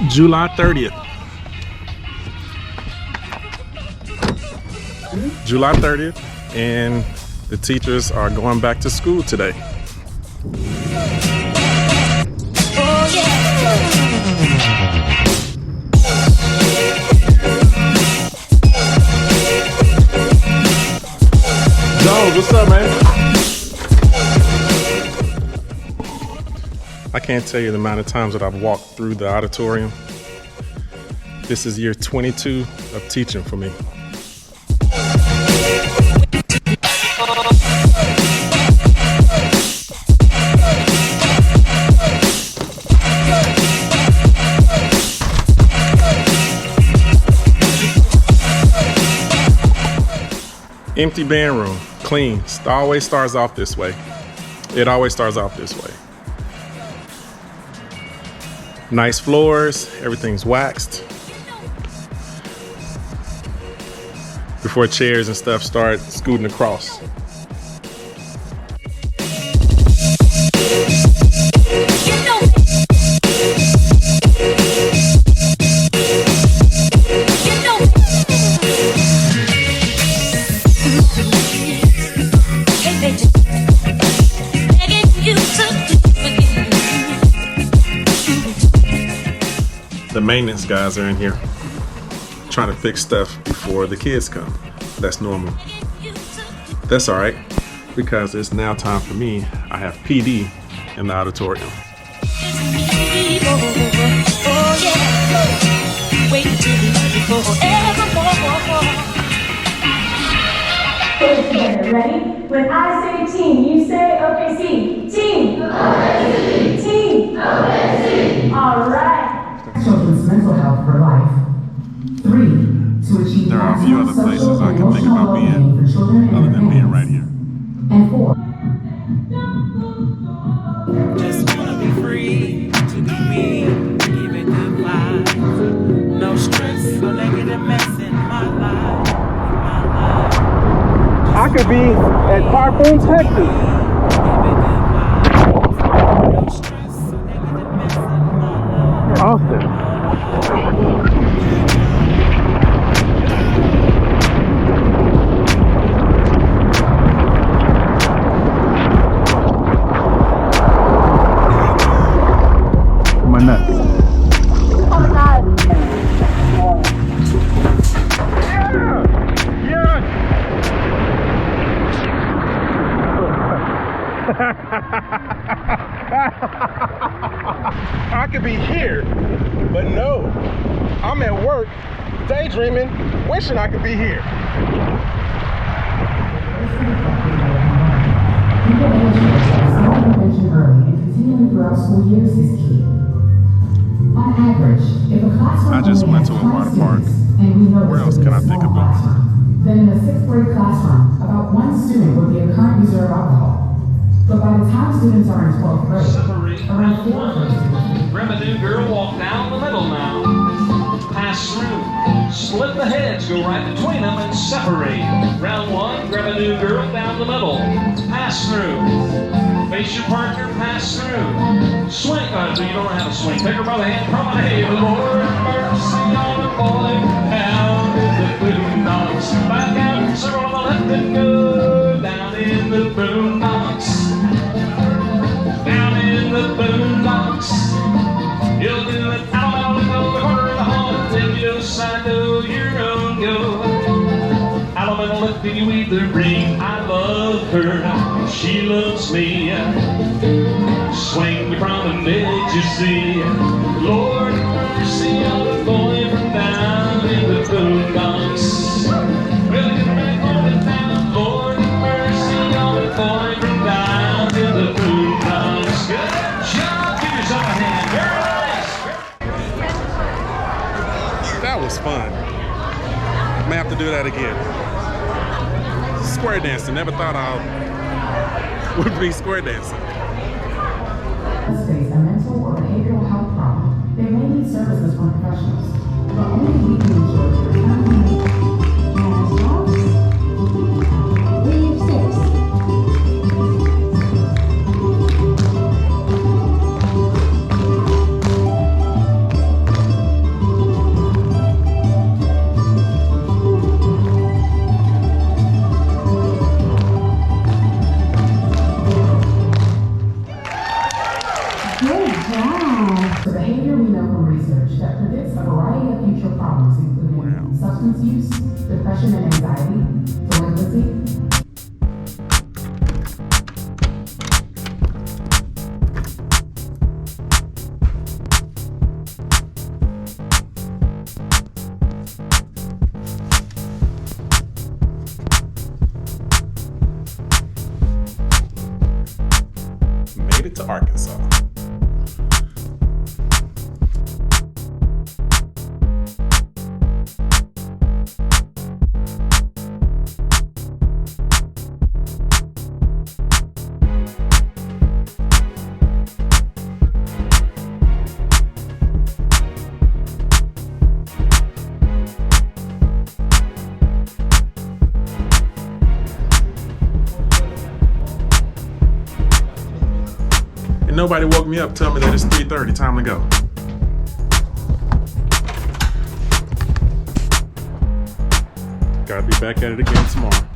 July 30th. July 30th, and the teachers are going back to school today. Jones, what's up, man? I can't tell you the amount of times that I've walked through the auditorium. This is year 22 of teaching for me. Empty band room, clean. It always starts off this way. It always starts off this way. Nice floors, everything's waxed. Before chairs and stuff start scooting across. The maintenance guys are in here trying to fix stuff before the kids come. That's normal. That's all right, because it's now time for me. I have PD in the auditorium. Ready? When I say team, you say OKC. Team. OKC. Team. OKC. All right. Children's mental health for life. 3, to achieve There are a few other places I can think about being other than being right here. And 4. Just wanna be free to be me, give it good vibes. No stress, no negative mess in my life. I could be at Parkland, Texas. Austin. My nuts. Oh my God. I could be here, but no, I'm at work, daydreaming, wishing I could be here. Intervention early and continuing throughout school years is key. On average, if a classroom I just went to a water park. Where else can I think of going? Then in a 6th grade classroom, about 1 student would be a current user of alcohol. But by the time students are in 12th grade, around 4 Grab a new girl, walk down the middle now. Pass through, split the heads, go right between them and separate. Round 1, grab a new girl down the middle. Pass through. Face your partner, pass through. Swing, so you don't know how to swing. Take her by the hand, promenade. Lord mercy on the boy. Down in the boondocks. Back out, circle on the left and go. Down in the boondocks. Down in the boondocks. You'll do it out on the corner of the hall. Then you'll side to your own go. Alabama left you either ring. I love her, she loves me. Swing the promenade, you see. Lord mercy on the boy from down in the boondocks. Really good man going down. Lord mercy on the boy from down in the boondocks. Good job, give yourself a hand. Very nice. That was fun. May have to do that again. Square dancing. Never thought I would be square dancing. Face a mental or behavioral health problem, they may need services from professionals. But only we can ensure their family Leave 6. substance use, depression and anxiety, delinquency. Made it to Arkansas. And nobody woke me up telling me that it's 3:30, time to go. Gotta be back at it again tomorrow.